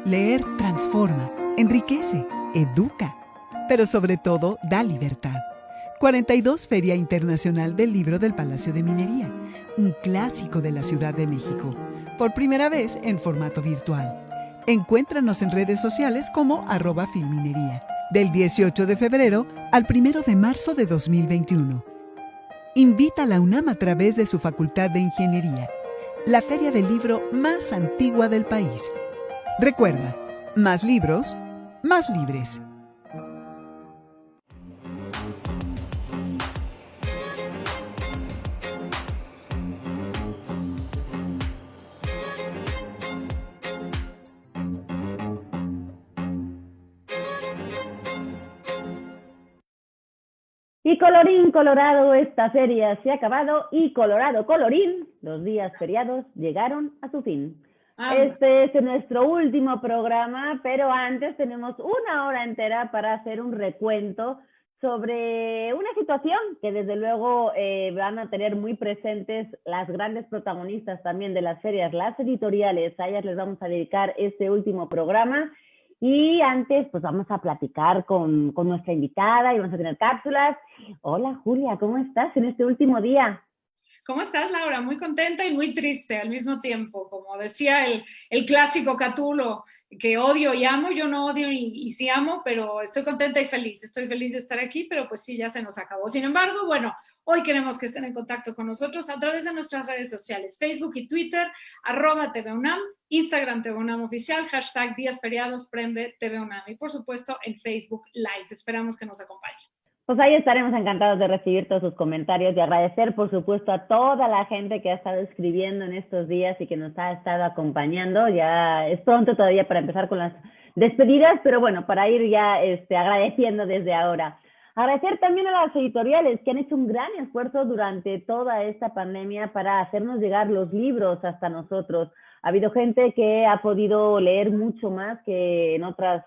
Leer transforma, enriquece, educa, pero sobre todo da libertad. 42 Feria Internacional del Libro del Palacio de Minería, un clásico de la Ciudad de México, por primera vez en formato virtual. Encuéntranos en redes sociales como @filminería, del 18 de febrero al 1 de marzo de 2021. Invita a la UNAM a través de su Facultad de Ingeniería, la feria del libro más antigua del país. Recuerda, más libros, más libres. Y colorín colorado, esta feria se ha acabado y colorado colorín, los días feriados llegaron a su fin. Este es nuestro último programa, pero antes tenemos una hora entera para hacer un recuento sobre una situación que desde luego van a tener muy presentes las grandes protagonistas también de las ferias, las editoriales. A ellas les vamos a dedicar este último programa. Y antes, pues vamos a platicar con nuestra invitada y vamos a tener cápsulas. Hola, Julia, ¿cómo estás en este último día? ¿Cómo estás, Laura? Muy contenta y muy triste al mismo tiempo. Como decía el clásico Catulo, que odio y amo. Yo no odio y sí amo, pero estoy contenta y feliz. Estoy feliz de estar aquí, pero pues sí, ya se nos acabó. Sin embargo, bueno, hoy queremos que estén en contacto con nosotros a través de nuestras redes sociales, Facebook y Twitter, @TVUNAM, Instagram TVUNAM Oficial, #Días Feriados, Prende TVUNAM y por supuesto en Facebook Live. Esperamos que nos acompañen. Pues ahí estaremos encantados de recibir todos sus comentarios y agradecer, por supuesto, a toda la gente que ha estado escribiendo en estos días y que nos ha estado acompañando. Ya es pronto todavía para empezar con las despedidas, pero bueno, para ir ya agradeciendo desde ahora. Agradecer también a las editoriales que han hecho un gran esfuerzo durante toda esta pandemia para hacernos llegar los libros hasta nosotros. Ha habido gente que ha podido leer mucho más que en otras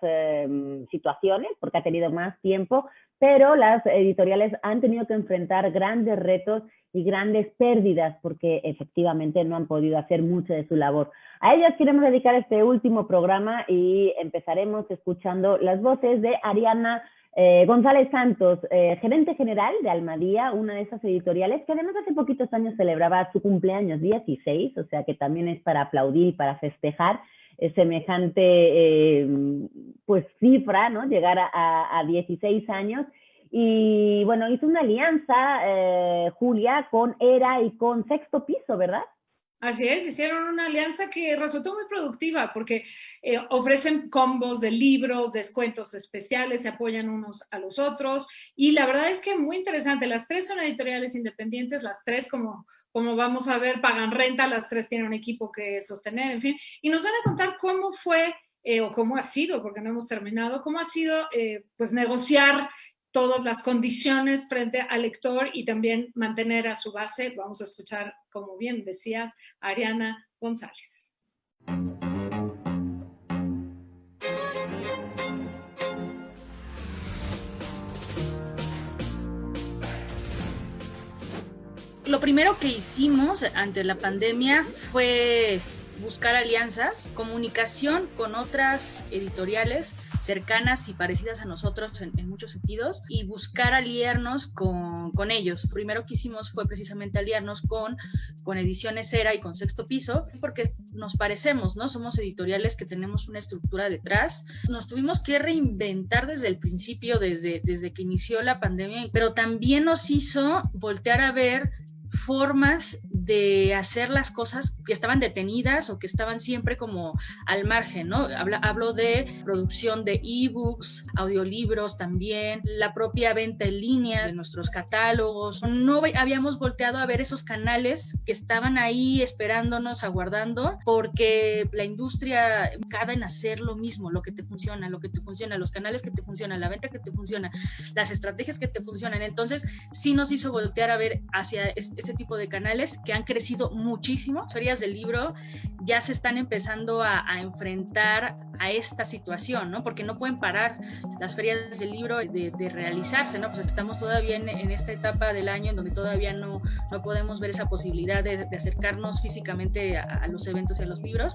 situaciones, porque ha tenido más tiempo, pero las editoriales han tenido que enfrentar grandes retos y grandes pérdidas, porque efectivamente no han podido hacer mucho de su labor. A ellas queremos dedicar este último programa y empezaremos escuchando las voces de Ariana González Santos, gerente general de Almadía, una de esas editoriales que además hace poquitos años celebraba su cumpleaños 16, o sea que también es para aplaudir, para festejar semejante pues cifra, ¿no? Llegar a 16 años. Y bueno, hizo una alianza, Julia, con ERA y con Sexto Piso, ¿verdad? Así es, hicieron una alianza que resultó muy productiva porque ofrecen combos de libros, descuentos especiales, se apoyan unos a los otros y la verdad es que muy interesante. Las tres son editoriales independientes, las tres como vamos a ver pagan renta, las tres tienen un equipo que sostener, en fin, y nos van a contar cómo fue o cómo ha sido, porque no hemos terminado, cómo ha sido pues negociar todas las condiciones frente al lector y también mantener a su base. Vamos a escuchar, como bien decías, a Ariana González. Lo primero que hicimos ante la pandemia fue buscar alianzas, comunicación con otras editoriales cercanas y parecidas a nosotros en muchos sentidos y buscar aliarnos con ellos. Lo primero que hicimos fue precisamente aliarnos con Ediciones ERA y con Sexto Piso porque nos parecemos, ¿no? Somos editoriales que tenemos una estructura detrás. Nos tuvimos que reinventar desde el principio, desde que inició la pandemia, pero también nos hizo voltear a ver formas de hacer las cosas que estaban detenidas o que estaban siempre como al margen, ¿no? Hablo de producción de ebooks, audiolibros también, la propia venta en línea de nuestros catálogos. No habíamos volteado a ver esos canales que estaban ahí esperándonos, aguardando, porque la industria cada en hacer lo mismo, lo que te funciona, los canales que te funcionan, la venta que te funciona, las estrategias que te funcionan. Entonces, sí nos hizo voltear a ver hacia este tipo de canales que han crecido muchísimo. Las ferias del libro ya se están empezando a enfrentar a esta situación, ¿no? Porque no pueden parar las ferias del libro de realizarse, ¿no? Pues estamos todavía en esta etapa del año en donde todavía no podemos ver esa posibilidad de acercarnos físicamente a los eventos y a los libros,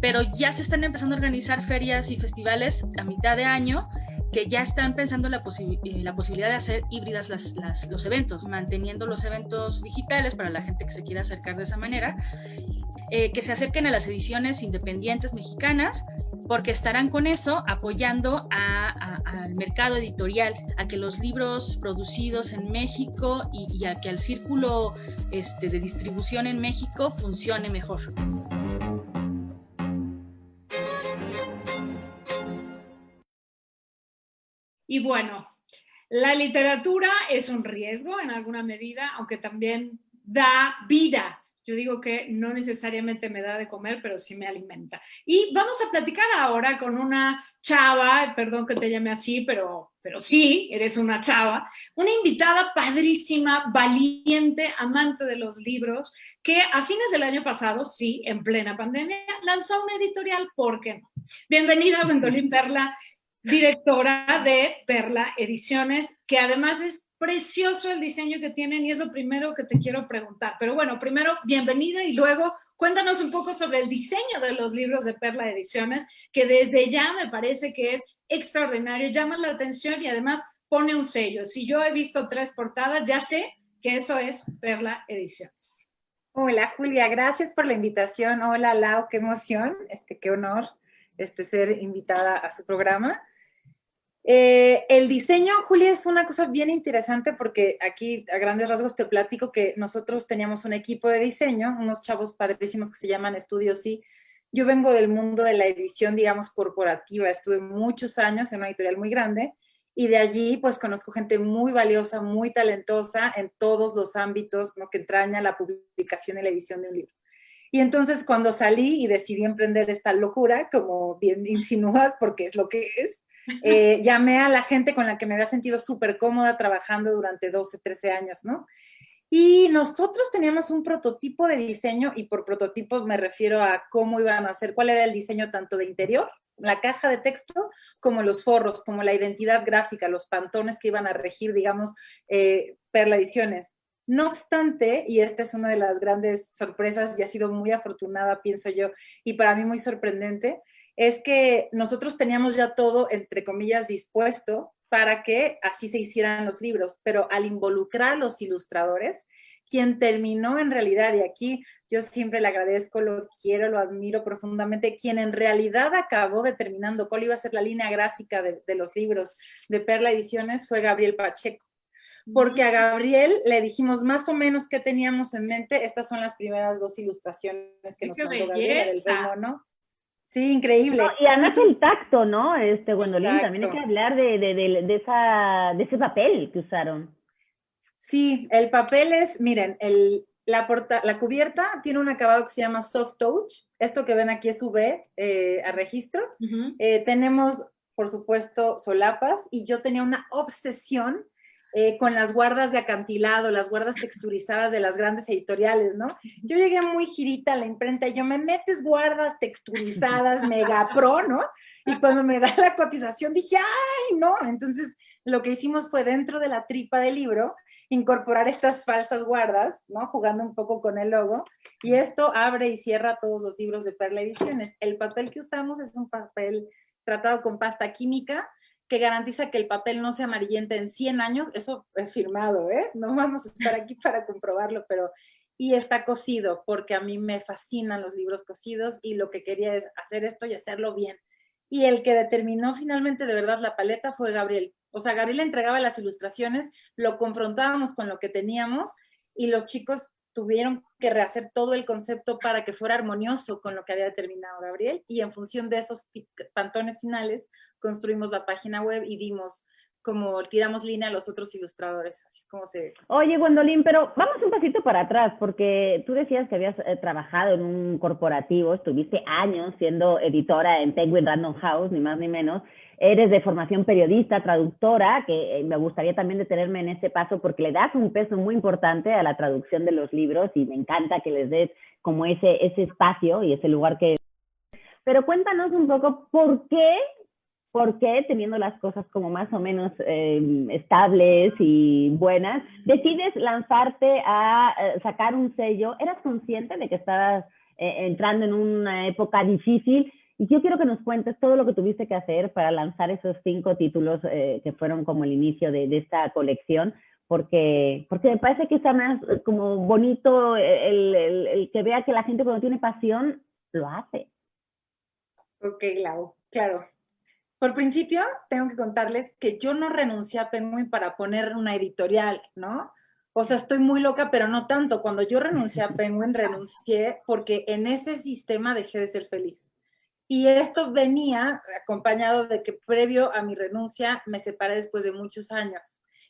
pero ya se están empezando a organizar ferias y festivales a mitad de año que ya están pensando la posibilidad de hacer híbridas los eventos, manteniendo los eventos digitales para la gente que se quiera acercar de esa manera, que se acerquen a las ediciones independientes mexicanas, porque estarán con eso apoyando al mercado editorial, a que los libros producidos en México y a que el círculo de distribución en México funcione mejor. Y bueno, la literatura es un riesgo en alguna medida, aunque también da vida. Yo digo que no necesariamente me da de comer, pero sí me alimenta. Y vamos a platicar ahora con una chava, perdón que te llame así, pero sí, eres una chava, una invitada padrísima, valiente, amante de los libros, que a fines del año pasado, sí, en plena pandemia, lanzó una editorial, ¿por qué no? Bienvenida, Gwendolyn Perla, directora de Perla Ediciones, que además es precioso el diseño que tienen y es lo primero que te quiero preguntar. Pero bueno, primero, bienvenida y luego cuéntanos un poco sobre el diseño de los libros de Perla Ediciones, que desde ya me parece que es extraordinario, llama la atención y además pone un sello. Si yo he visto 3 portadas, ya sé que eso es Perla Ediciones. Hola, Julia, gracias por la invitación. Hola, Lau, qué emoción, qué honor ser invitada a su programa. El diseño, Julia, es una cosa bien interesante porque aquí a grandes rasgos te platico que nosotros teníamos un equipo de diseño, unos chavos padrísimos que se llaman Estudios Sí. Yo vengo del mundo de la edición, digamos, corporativa. Estuve muchos años en una editorial muy grande y de allí pues conozco gente muy valiosa, muy talentosa en todos los ámbitos, ¿no?, que entraña la publicación y la edición de un libro. Y entonces cuando salí y decidí emprender esta locura, como bien insinúas, porque es lo que es, llamé a la gente con la que me había sentido súper cómoda trabajando durante 12, 13 años, ¿no? Y nosotros teníamos un prototipo de diseño, y por prototipo me refiero a cómo iban a hacer, cuál era el diseño tanto de interior, la caja de texto, como los forros, como la identidad gráfica, los pantones que iban a regir, digamos, Perla Ediciones. No obstante, y esta es una de las grandes sorpresas, y ha sido muy afortunada, pienso yo, y para mí muy sorprendente, es que nosotros teníamos ya todo, entre comillas, dispuesto para que así se hicieran los libros, pero al involucrar a los ilustradores, quien terminó en realidad, y aquí yo siempre le agradezco, lo quiero, lo admiro profundamente, quien en realidad acabó determinando cuál iba a ser la línea gráfica de los libros de Perla Ediciones fue Gabriel Pacheco. Porque a Gabriel le dijimos más o menos qué teníamos en mente. Estas son las primeras 2 ilustraciones que nos mandó Gabriel, del Rey Mono. Sí, increíble. No, y además el tacto, ¿no? Gwendolyn, también hay que hablar de ese papel que usaron. Sí, el papel es, miren, la cubierta tiene un acabado que se llama soft touch. Esto que ven aquí es UV a registro. Tenemos, por supuesto, solapas, y yo tenía una obsesión con las guardas de acantilado, las guardas texturizadas de las grandes editoriales, ¿no? Yo llegué muy girita a la imprenta y yo, me metes guardas texturizadas, mega pro, ¿no? Y cuando me da la cotización dije, ¡ay, no! Entonces, lo que hicimos fue dentro de la tripa del libro incorporar estas falsas guardas, ¿no? Jugando un poco con el logo, y esto abre y cierra todos los libros de Perla Ediciones. El papel que usamos es un papel tratado con pasta química, que garantiza que el papel no se amarillente en 100 años, eso es firmado, ¿eh? No vamos a estar aquí para comprobarlo, pero... Y está cosido, porque a mí me fascinan los libros cosidos, y lo que quería es hacer esto y hacerlo bien. Y el que determinó finalmente de verdad la paleta fue Gabriel. O sea, Gabriel entregaba las ilustraciones, lo confrontábamos con lo que teníamos, y los chicos tuvieron que rehacer todo el concepto para que fuera armonioso con lo que había determinado Gabriel, y en función de esos pantones finales construimos la página web y dimos, como tiramos línea a los otros ilustradores, así es como se... Oye, Gwendolyn, pero vamos un pasito para atrás, porque tú decías que habías trabajado en un corporativo, estuviste años siendo editora en Penguin Random House, ni más ni menos. Eres de formación periodista, traductora, que me gustaría también detenerme en este paso porque le das un peso muy importante a la traducción de los libros, y me encanta que les des como ese espacio y ese lugar que... Pero cuéntanos un poco por qué, teniendo las cosas como más o menos estables y buenas, decides lanzarte a sacar un sello. ¿Eras consciente de que estabas entrando en una época difícil? Y yo quiero que nos cuentes todo lo que tuviste que hacer para lanzar esos 5 títulos que fueron como el inicio de esta colección, porque me parece que está más como bonito el que vea que la gente cuando tiene pasión lo hace. Ok, Lau, claro. Por principio, tengo que contarles que yo no renuncié a Penguin para poner una editorial, ¿no? O sea, estoy muy loca, pero no tanto. Cuando yo renuncié a Penguin, renuncié porque en ese sistema dejé de ser feliz. Y esto venía acompañado de que previo a mi renuncia me separé después de muchos años.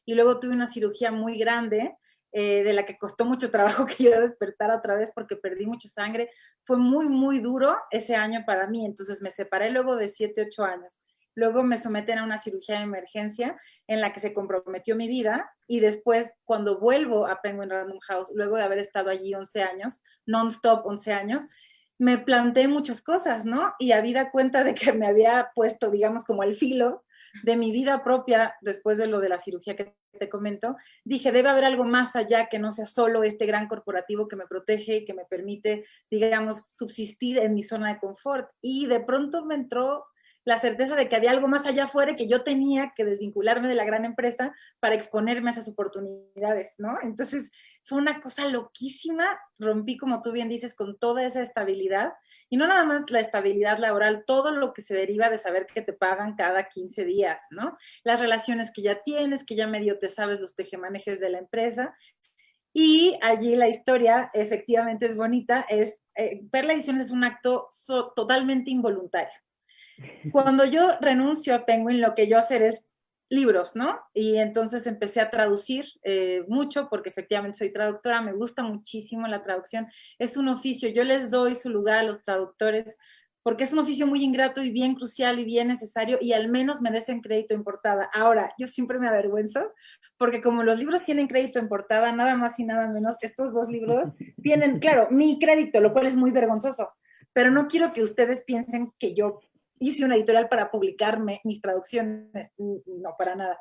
Y luego tuve una cirugía muy grande, de la que costó mucho trabajo que yo despertara otra vez porque perdí mucha sangre. Fue muy, muy duro ese año para mí. Entonces me separé luego de 7, 8 años. Luego me someten a una cirugía de emergencia en la que se comprometió mi vida, y después cuando vuelvo a Penguin Random House, luego de haber estado allí 11 años, non-stop 11 años, me planteé muchas cosas, ¿no? Y habida cuenta de que me había puesto, digamos, como el filo de mi vida propia después de lo de la cirugía que te comento, dije, debe haber algo más allá que no sea solo este gran corporativo que me protege y que me permite, digamos, subsistir en mi zona de confort. Y de pronto me entró la certeza de que había algo más allá afuera, que yo tenía que desvincularme de la gran empresa para exponerme a esas oportunidades, ¿no? Entonces fue una cosa loquísima, rompí, como tú bien dices, con toda esa estabilidad, y no nada más la estabilidad laboral, todo lo que se deriva de saber que te pagan cada 15 días, ¿no? Las relaciones que ya tienes, que ya medio te sabes los tejemanejes de la empresa. Y allí la historia efectivamente es bonita, Perla Ediciones es un acto totalmente involuntario. Cuando yo renuncio a Penguin, lo que yo hacer es libros, ¿no? Y entonces empecé a traducir mucho, porque efectivamente soy traductora, me gusta muchísimo la traducción, es un oficio, yo les doy su lugar a los traductores, porque es un oficio muy ingrato y bien crucial y bien necesario, y al menos merecen crédito en portada. Ahora, yo siempre me avergüenzo, porque como los libros tienen crédito en portada, nada más y nada menos, estos dos libros tienen, claro, mi crédito, lo cual es muy vergonzoso, pero no quiero que ustedes piensen que yo hice una editorial para publicarme mis traducciones, no, para nada.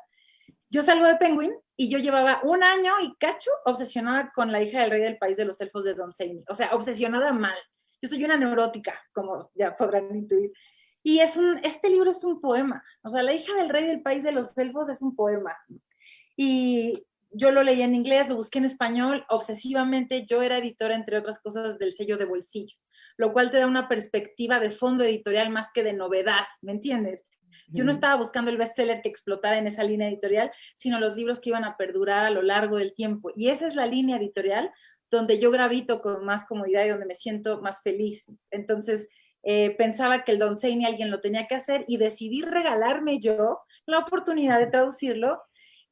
Yo salgo de Penguin y yo llevaba 1 año y cacho obsesionada con La hija del rey del país de los elfos de Don Seiney, o sea, obsesionada mal. Yo soy una neurótica, como ya podrán intuir. Y este libro es un poema, o sea, La hija del rey del país de los elfos es un poema. Y yo lo leí en inglés, lo busqué en español, obsesivamente. Yo era editora, entre otras cosas, del sello de bolsillo, lo cual te da una perspectiva de fondo editorial más que de novedad, ¿me entiendes? Yo no estaba buscando el bestseller que explotara en esa línea editorial, sino los libros que iban a perdurar a lo largo del tiempo. Y esa es la línea editorial donde yo gravito con más comodidad y donde me siento más feliz. Entonces, pensaba que el Don Seiney alguien lo tenía que hacer y decidí regalarme yo la oportunidad de traducirlo.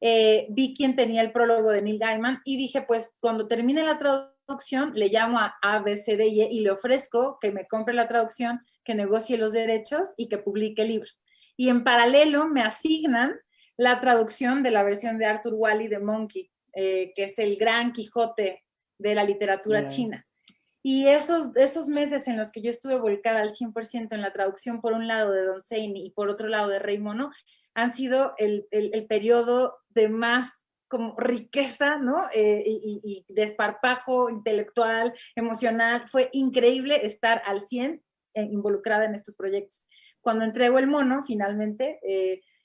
Vi quién tenía el prólogo de Neil Gaiman y dije, pues cuando termine la traducción, le llamo a B, C, D y E y le ofrezco que me compre la traducción, que negocie los derechos y que publique el libro. Y en paralelo me asignan la traducción de la versión de Arthur Wallis de Monkey, que es el gran Quijote de la literatura china. Y esos meses en los que yo estuve volcada al 100% en la traducción, por un lado de Don Seiney y por otro lado de Rey Mono, han sido el periodo de más como riqueza, ¿no? Y desparpajo intelectual, emocional. Fue increíble estar al 100 involucrada en estos proyectos. Cuando entrego el mono, finalmente,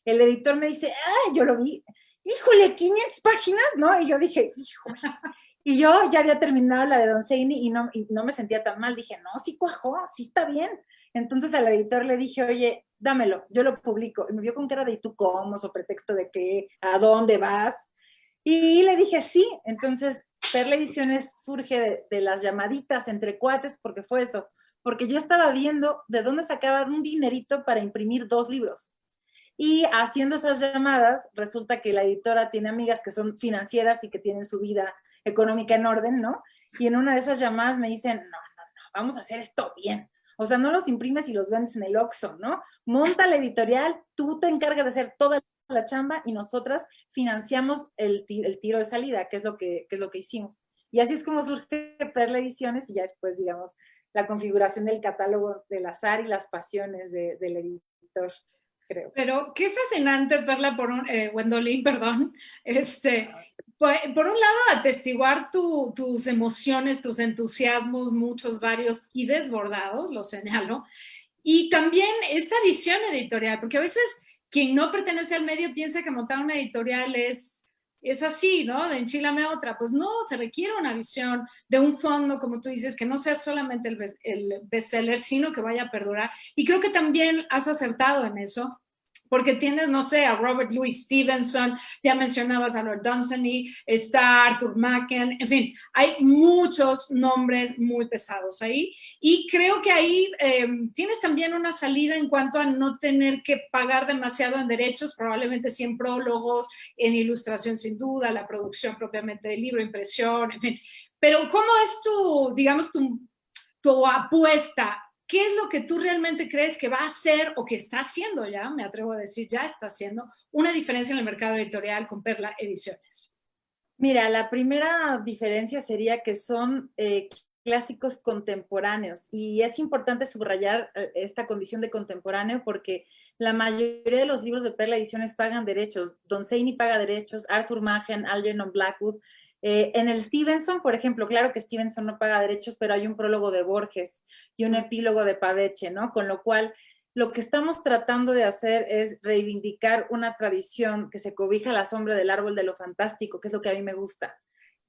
el editor me dice, ¡ay! Yo lo vi, ¡híjole! 500 páginas, ¿no? Y yo dije, ¡híjole! Y yo ya había terminado la de Don Seiney y no me sentía tan mal. Dije, no, sí cuajó, sí está bien. Entonces al editor le dije, oye, dámelo, yo lo publico. Y me vio con cara de, ¿y tú cómo? ¿O pretexto de qué? ¿A dónde vas? Y le dije, sí. Entonces Perla Ediciones surge de las llamaditas entre cuates, porque fue eso. Porque yo estaba viendo de dónde sacaban un dinerito para imprimir 2 libros. Y haciendo esas llamadas, resulta que la editora tiene amigas que son financieras y que tienen su vida económica en orden, ¿no? Y en una de esas llamadas me dicen, no, vamos a hacer esto bien. O sea, no los imprimes y los vendes en el Oxxo, ¿no? Monta la editorial, tú te encargas de hacer toda la chamba y nosotras financiamos el tiro de salida, que es lo que hicimos. Y así es como surge Perla Ediciones y ya después, digamos, la configuración del catálogo del azar y las pasiones del editor, creo. Pero qué fascinante, Perla, Gwendolyn, perdón, por un lado, atestiguar tus emociones, tus entusiasmos, muchos, varios y desbordados, lo señalo, y también esta visión editorial, porque a veces quien no pertenece al medio piensa que montar una editorial es así, ¿no? De enchilame otra. Pues no, se requiere una visión de un fondo, como tú dices, que no sea solamente el bestseller, sino que vaya a perdurar. Y creo que también has acertado en eso, porque tienes, no sé, a Robert Louis Stevenson, ya mencionabas a Lord Dunsany, está Arthur Machen, en fin, hay muchos nombres muy pesados ahí, y creo que ahí tienes también una salida en cuanto a no tener que pagar demasiado en derechos, probablemente sí en prólogos, en ilustración sin duda, la producción propiamente del libro, impresión, en fin, pero ¿cómo es tu apuesta? ¿Qué es lo que tú realmente crees que va a hacer o que está haciendo ya, me atrevo a decir, ya está haciendo una diferencia en el mercado editorial con Perla Ediciones? Mira, la primera diferencia sería que son clásicos contemporáneos y es importante subrayar esta condición de contemporáneo porque la mayoría de los libros de Perla Ediciones pagan derechos. Don Seiney paga derechos, Arthur Machen, Algernon Blackwood. En el Stevenson, por ejemplo, claro que Stevenson no paga derechos, pero hay un prólogo de Borges y un epílogo de Paveche, ¿no? Con lo cual, lo que estamos tratando de hacer es reivindicar una tradición que se cobija a la sombra del árbol de lo fantástico, que es lo que a mí me gusta.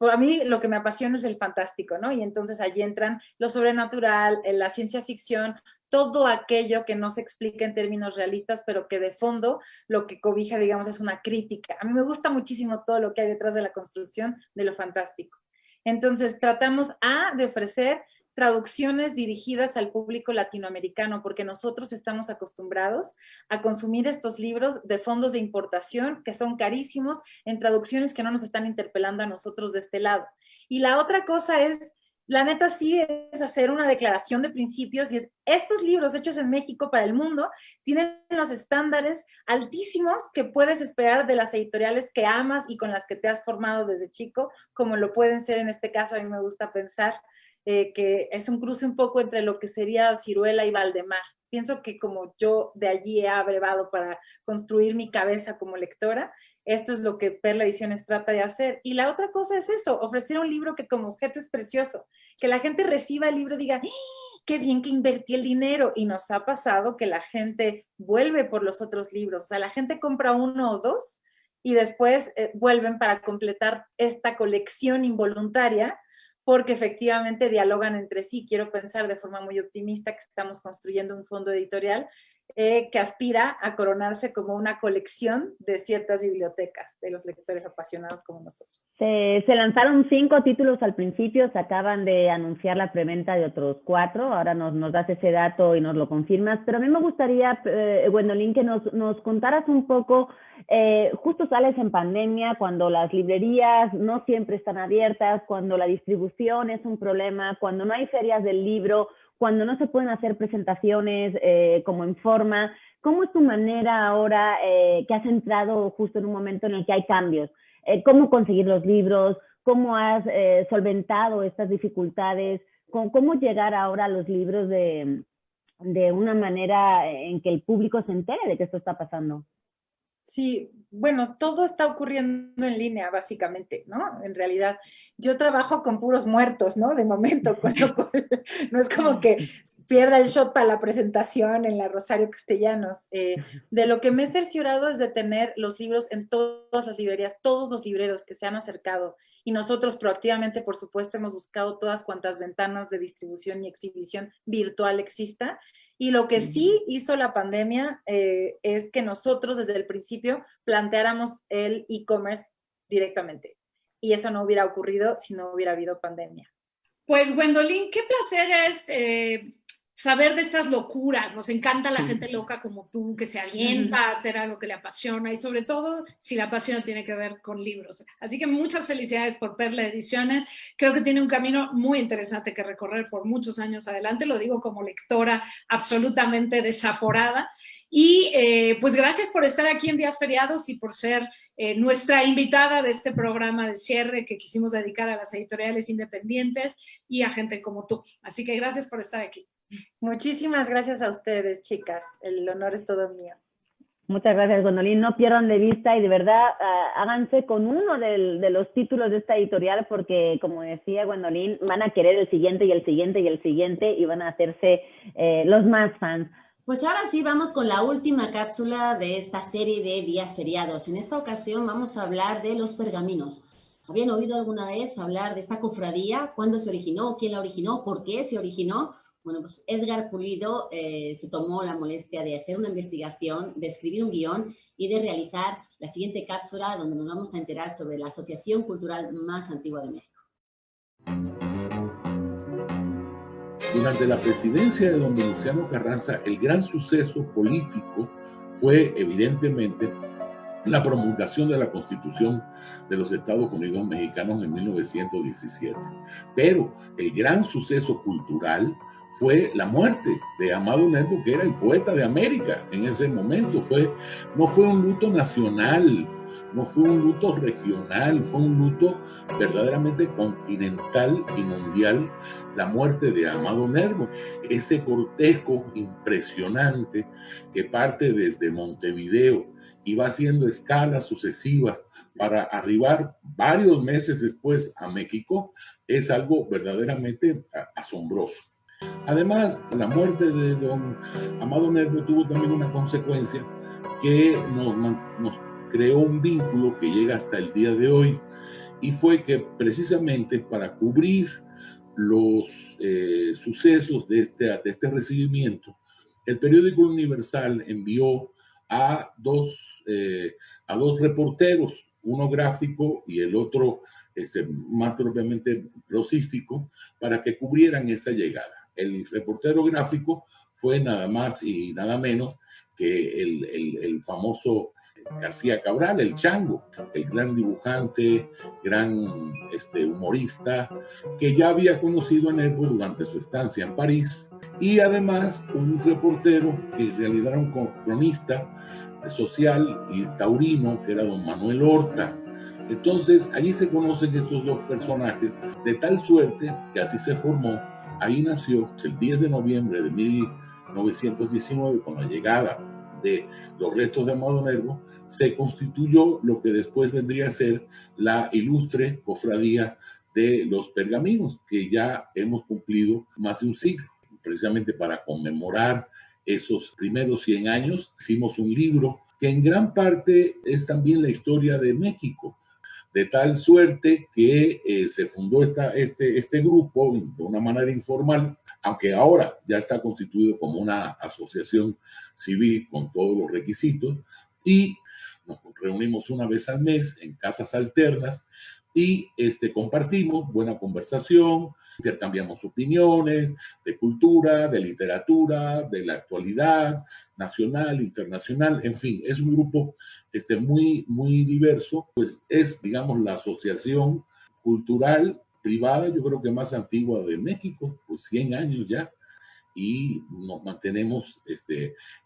A mí lo que me apasiona es el fantástico, ¿no? Y entonces allí entran lo sobrenatural, la ciencia ficción, todo aquello que no se explica en términos realistas, pero que de fondo lo que cobija, digamos, es una crítica. A mí me gusta muchísimo todo lo que hay detrás de la construcción de lo fantástico. Entonces tratamos de ofrecer traducciones dirigidas al público latinoamericano, porque nosotros estamos acostumbrados a consumir estos libros de fondos de importación que son carísimos en traducciones que no nos están interpelando a nosotros de este lado. Y la otra cosa es, la neta sí es hacer una declaración de principios y es, estos libros hechos en México para el mundo tienen los estándares altísimos que puedes esperar de las editoriales que amas y con las que te has formado desde chico, como lo pueden ser en este caso. A mí me gusta pensar que es un cruce un poco entre lo que sería Siruela y Valdemar. Pienso que como yo de allí he abrevado para construir mi cabeza como lectora, esto es lo que Perla Ediciones trata de hacer. Y la otra cosa es eso, ofrecer un libro que como objeto es precioso, que la gente reciba el libro y diga, qué bien que invertí el dinero. Y nos ha pasado que la gente vuelve por los otros libros, o sea, la gente compra uno o dos y después vuelven para completar esta colección involuntaria, porque efectivamente dialogan entre sí. Quiero pensar de forma muy optimista que estamos construyendo un fondo editorial que aspira a coronarse como una colección de ciertas bibliotecas de los lectores apasionados como nosotros. Se lanzaron 5 títulos al principio, se acaban de anunciar la preventa de otros 4, ahora nos das ese dato y nos lo confirmas, pero a mí me gustaría, Gwendolyn, que nos contaras un poco, justo sales en pandemia, cuando las librerías no siempre están abiertas, cuando la distribución es un problema, cuando no hay ferias del libro, cuando no se pueden hacer presentaciones como en forma. ¿Cómo es tu manera ahora que has entrado justo en un momento en el que hay cambios? ¿Cómo conseguir los libros? ¿Cómo has solventado estas dificultades? ¿Cómo llegar ahora a los libros de una manera en que el público se entere de que esto está pasando? Sí, bueno, todo está ocurriendo en línea, básicamente, ¿no? En realidad, yo trabajo con puros muertos, ¿no? De momento, con lo cual no es como que pierda el shot para la presentación en la Rosario Castellanos. De lo que me he cerciorado es de tener los libros en todas las librerías, todos los libreros que se han acercado. Y nosotros proactivamente, por supuesto, hemos buscado todas cuantas ventanas de distribución y exhibición virtual exista. Y lo que sí hizo la pandemia es que nosotros desde el principio planteáramos el e-commerce directamente. Y eso no hubiera ocurrido si no hubiera habido pandemia. Pues, Gwendolyn, qué placer es saber de estas locuras. Nos encanta la gente loca como tú, que se avienta a hacer algo que le apasiona, y sobre todo si la pasión tiene que ver con libros. Así que muchas felicidades por Perla Ediciones. Creo que tiene un camino muy interesante que recorrer por muchos años adelante. Lo digo como lectora absolutamente desaforada. Y pues gracias por estar aquí en Días Feriados y por ser nuestra invitada de este programa de cierre que quisimos dedicar a las editoriales independientes y a gente como tú. Así que gracias por estar aquí. Muchísimas gracias a ustedes, chicas. El honor es todo mío. Muchas gracias, Gwendolyn. No pierdan de vista y de verdad háganse con uno de los títulos de esta editorial, porque, como decía Gwendolyn, van a querer el siguiente y el siguiente y el siguiente y van a hacerse los más fans. Pues ahora sí, vamos con la última cápsula de esta serie de Días Feriados. En esta ocasión vamos a hablar de los pergaminos. ¿Habían oído alguna vez hablar de esta cofradía? ¿Cuándo se originó? ¿Quién la originó? ¿Por qué se originó? Bueno, pues Edgar Pulido se tomó la molestia de hacer una investigación, de escribir un guión y de realizar la siguiente cápsula donde nos vamos a enterar sobre la asociación cultural más antigua de México. Durante la presidencia de don Venustiano Carranza, el gran suceso político fue evidentemente la promulgación de la Constitución de los Estados Unidos Mexicanos en 1917. Pero el gran suceso cultural fue la muerte de Amado Nervo, que era el poeta de América en ese momento. No fue un luto nacional, no fue un luto regional, fue un luto verdaderamente continental y mundial, la muerte de Amado Nervo. Ese cortejo impresionante que parte desde Montevideo y va haciendo escalas sucesivas para arribar varios meses después a México, es algo verdaderamente asombroso. Además, la muerte de don Amado Nervo tuvo también una consecuencia que nos creó un vínculo que llega hasta el día de hoy, y fue que precisamente para cubrir los sucesos de este recibimiento, el periódico Universal envió a dos reporteros, uno gráfico y el otro más propiamente prosístico, para que cubrieran esta llegada. El reportero gráfico fue nada más y nada menos que el famoso García Cabral, el Chango, el gran dibujante, gran humorista, que ya había conocido a Nervo durante su estancia en París. y además un reportero que en realidad era un cronista social y taurino, que era don Manuel Horta. Entonces, allí se conocen estos dos personajes, de tal suerte que así se formó. Ahí nació el 10 de noviembre de 1919, con la llegada de los restos de Amado Nervo, se constituyó lo que después vendría a ser la ilustre cofradía de los Pergaminos, que ya hemos cumplido más de un siglo. Precisamente para conmemorar esos primeros 100 años, hicimos un libro que en gran parte es también la historia de México, de tal suerte que se fundó este grupo de una manera informal, aunque ahora ya está constituido como una asociación civil con todos los requisitos, y nos reunimos una vez al mes en casas alternas y compartimos buena conversación, intercambiamos opiniones de cultura, de literatura, de la actualidad nacional, internacional, en fin, es un grupo muy, muy diverso, pues es, digamos, la asociación cultural privada, yo creo que más antigua de México, pues 100 años ya, y nos mantenemos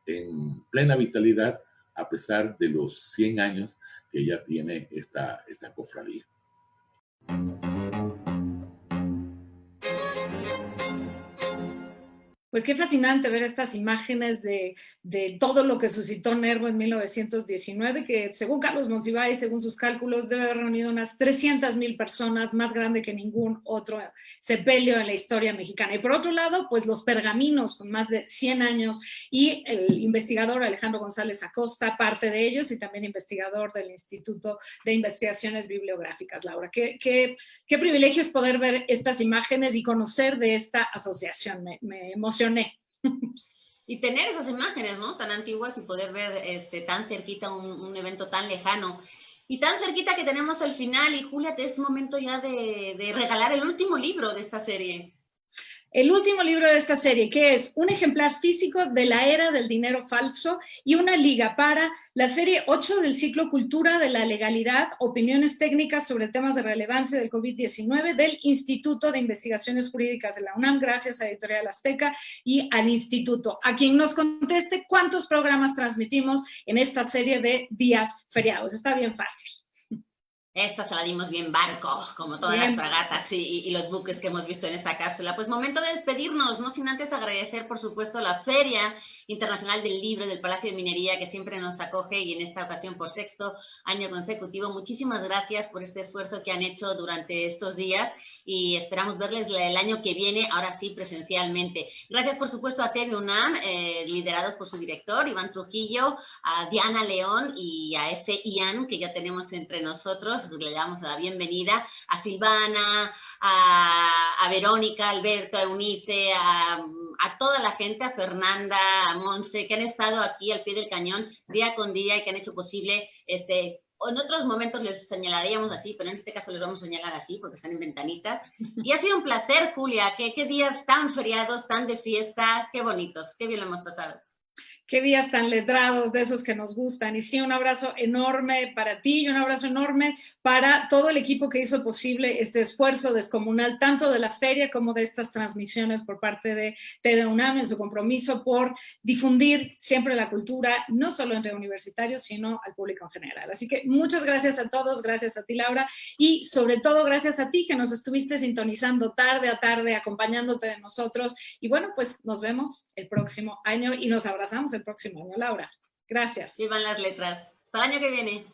en plena vitalidad a pesar de los 100 años que ya tiene esta cofradía. Pues qué fascinante ver estas imágenes de todo lo que suscitó Nervo en 1919, que según Carlos Monsiváis, según sus cálculos, debe haber reunido unas 300,000 personas, más grande que ningún otro sepelio en la historia mexicana. Y por otro lado, pues los pergaminos con más de 100 años y el investigador Alejandro González Acosta, parte de ellos, y también investigador del Instituto de Investigaciones Bibliográficas. Laura, qué privilegio es poder ver estas imágenes y conocer de esta asociación. Me emocioné. Y tener esas imágenes, ¿no? Tan antiguas y poder ver tan cerquita un evento tan lejano. Y tan cerquita que tenemos el final. Y Julia, es momento ya de regalar el último libro de esta serie. El último libro de esta serie, que es un ejemplar físico de La Era del Dinero Falso y una liga para la serie 8 del ciclo Cultura de la Legalidad, opiniones técnicas sobre temas de relevancia del COVID-19 del Instituto de Investigaciones Jurídicas de la UNAM, gracias a Editorial Azteca y al Instituto. A quien nos conteste cuántos programas transmitimos en esta serie de días feriados. Está bien fácil. Esta se la dimos bien barco, como todas las fragatas y los buques que hemos visto en esta cápsula. Pues momento de despedirnos, no sin antes agradecer, por supuesto, la Feria Internacional del Libro del Palacio de Minería, que siempre nos acoge y en esta ocasión por 6º año consecutivo. Muchísimas gracias por este esfuerzo que han hecho durante estos días y esperamos verles el año que viene, ahora sí, presencialmente. Gracias, por supuesto, a TV UNAM, liderados por su director, Iván Trujillo, a Diana León y a ese Ian que ya tenemos entre nosotros. Le damos la bienvenida a Silvana, a Verónica, a Alberto, a Eunice, a toda la gente, a Fernanda, a Monse, que han estado aquí al pie del cañón día con día y que han hecho posible en otros momentos les señalaríamos así, pero en este caso les vamos a señalar así porque están en ventanitas. Y ha sido un placer, Julia, qué días tan feriados, tan de fiesta, qué bonitos, qué bien lo hemos pasado. Qué días tan letrados, de esos que nos gustan. Y sí, un abrazo enorme para ti y un abrazo enorme para todo el equipo que hizo posible este esfuerzo descomunal, tanto de la feria como de estas transmisiones por parte de TV UNAM en su compromiso por difundir siempre la cultura, no solo entre universitarios, sino al público en general. Así que muchas gracias a todos, gracias a ti, Laura, y sobre todo gracias a ti que nos estuviste sintonizando tarde a tarde, acompañándote de nosotros. Y bueno, pues nos vemos el próximo año y nos abrazamos el próximo año, Laura. Gracias. Vivan las letras. Hasta el año que viene.